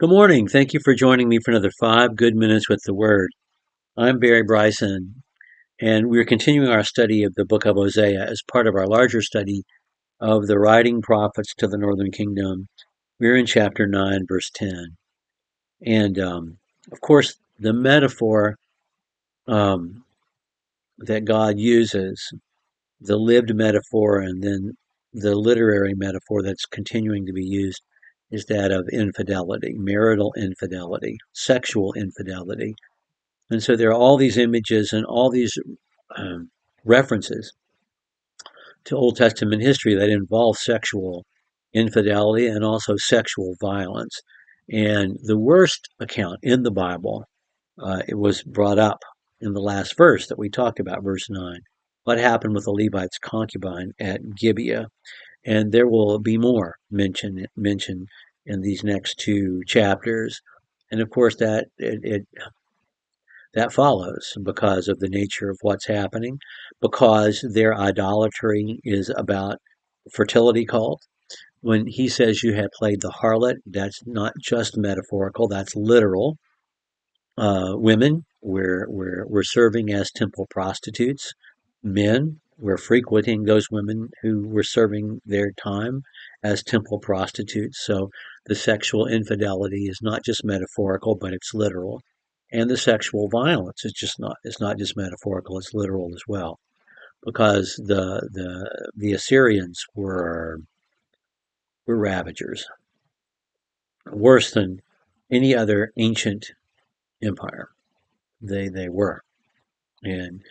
Good morning. Thank you for joining me for another 5 good minutes with the Word. I'm Barry Bryson, and we're continuing our study of the book of Hosea as part of our larger study of the writing prophets to the northern kingdom. We're in chapter 9, verse 10. And of course, the metaphor um, that God uses, the lived metaphor and then the literary metaphor that's continuing to be used, is that of infidelity, marital infidelity, sexual infidelity. And so there are all these images and all these um, references to Old Testament history that involve sexual infidelity and also sexual violence. And the worst account in the Bible, it was brought up in the last verse that we talked about, verse 9. What happened with the Levite's concubine at Gibeah? And there will be more mentioned in these next two chapters. And of course, that follows because of the nature of what's happening, because their idolatry is about fertility cult. When he says you have played the harlot, that's not just metaphorical, that's literal. Women, we're serving as temple prostitutes. Men, we're frequenting those women who were serving their time as temple prostitutes. So the sexual infidelity is not just metaphorical, but it's literal. And the sexual violence is just not it's not just metaphorical, it's literal as well. Because the Assyrians were ravagers, worse than any other ancient empire. They were. And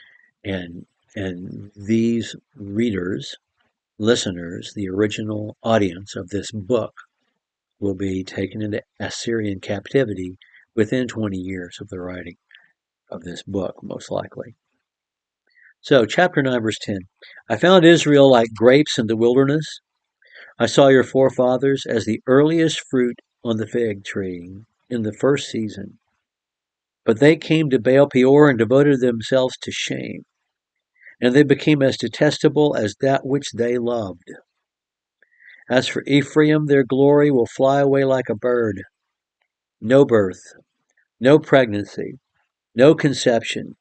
and and these readers, listeners, the original audience of this book will be taken into Assyrian captivity within 20 years of the writing of this book, most likely. So, chapter 9, verse 10. I found Israel like grapes in the wilderness. I saw your forefathers as the earliest fruit on the fig tree in the first season. But they came to Baal Peor and devoted themselves to shame, and they became as detestable as that which they loved. As for Ephraim, their glory will fly away like a bird. No birth, no pregnancy, no conception.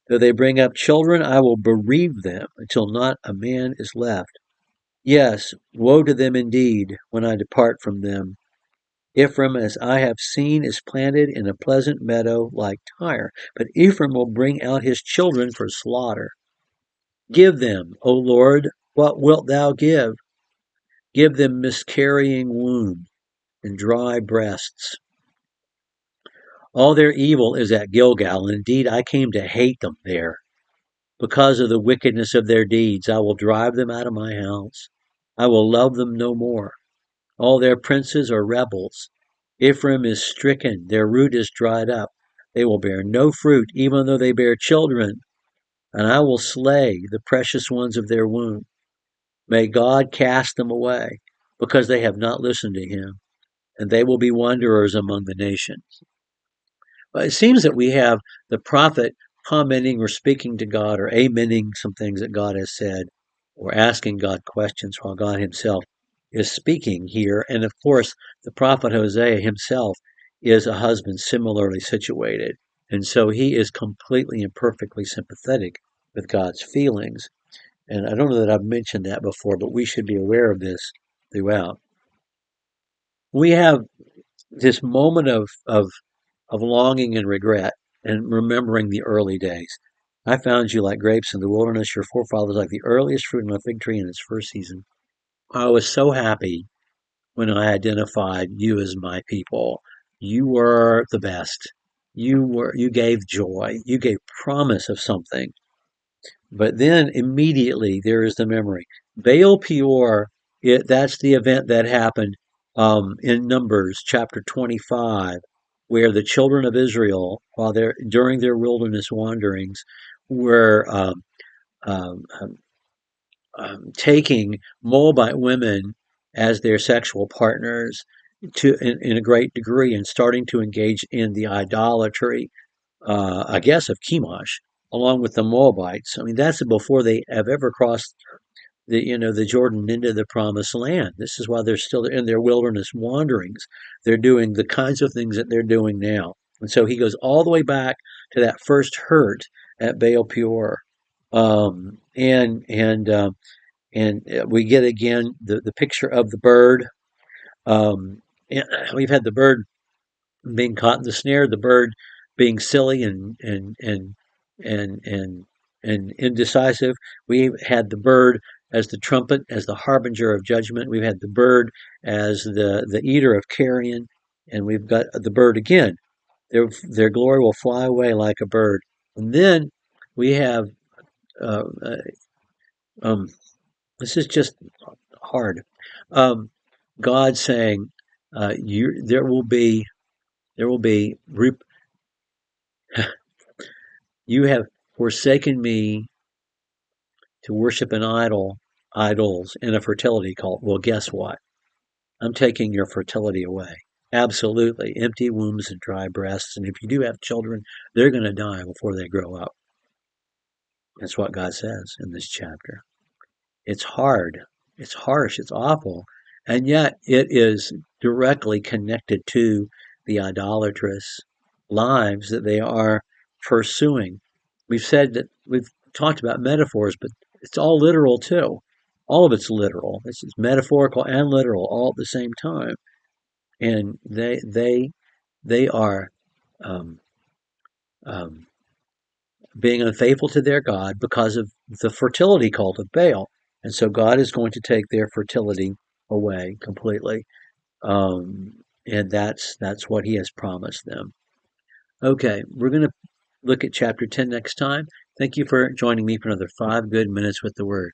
Though they bring up children, I will bereave them until not a man is left. Yes, woe to them indeed when I depart from them. Ephraim, as I have seen, is planted in a pleasant meadow like Tyre, but Ephraim will bring out his children for slaughter. Give them, O Lord, what wilt thou give? Give them miscarrying womb and dry breasts. All their evil is at Gilgal, and indeed I came to hate them there. Because of the wickedness of their deeds, I will drive them out of my house. I will love them no more. All their princes are rebels. Ephraim is stricken, their root is dried up. They will bear no fruit, even though they bear children. And I will slay the precious ones of their womb. May God cast them away, because they have not listened to him, and they will be wanderers among the nations. But it seems that we have the prophet commenting or speaking to God or amening some things that God has said, or asking God questions while God himself is speaking here. And of course, the prophet Hosea himself is a husband similarly situated. And so he is completely and perfectly sympathetic with God's feelings. And I don't know that I've mentioned that before, but we should be aware of this throughout. We have this moment of longing and regret and remembering the early days. I found you like grapes in the wilderness, your forefathers like the earliest fruit on a fig tree in its first season. I was so happy when I identified you as my people. You were the best. You gave joy. You gave promise of something. But then immediately there is the memory. Baal Peor, that's the event that happened in Numbers chapter 25, where the children of Israel, while they're during their wilderness wanderings, were um, um, taking Moabite women as their sexual partners in a great degree and starting to engage in the idolatry, I guess, of Chemosh, along with the Moabites. I mean, that's before they have ever crossed the Jordan into the promised land. This is why they're still in their wilderness wanderings. They're doing the kinds of things that they're doing now. And so he goes all the way back to that first hurt at Baal Peor. And we get again the picture of the bird. Um, we've had the bird being caught in the snare, the bird being silly and and indecisive. We've had the bird as the trumpet, as the harbinger of judgment. We've had the bird as the eater of carrion, and we've got the bird again. Their glory will fly away like a bird. And then we have uh, uh, um, this is just hard. Um, God saying, "You there will be you have forsaken me to worship an idols in a fertility cult." Well, guess what? I'm taking your fertility away. Absolutely. Empty wombs and dry breasts. And if you do have children, they're going to die before they grow up. That's what God says in this chapter. It's hard. It's harsh. It's awful. And yet it is directly connected to the idolatrous lives that they are pursuing. We've said that we've talked about metaphors, but it's all literal too. All of it's literal. It's metaphorical and literal all at the same time. And they are um, um, being unfaithful to their God because of the fertility cult of Baal. And so God is going to take their fertility away completely. And that's what he has promised them. Okay, we're going to look at chapter 10 next time. Thank you for joining me for another 5 good minutes with the Word.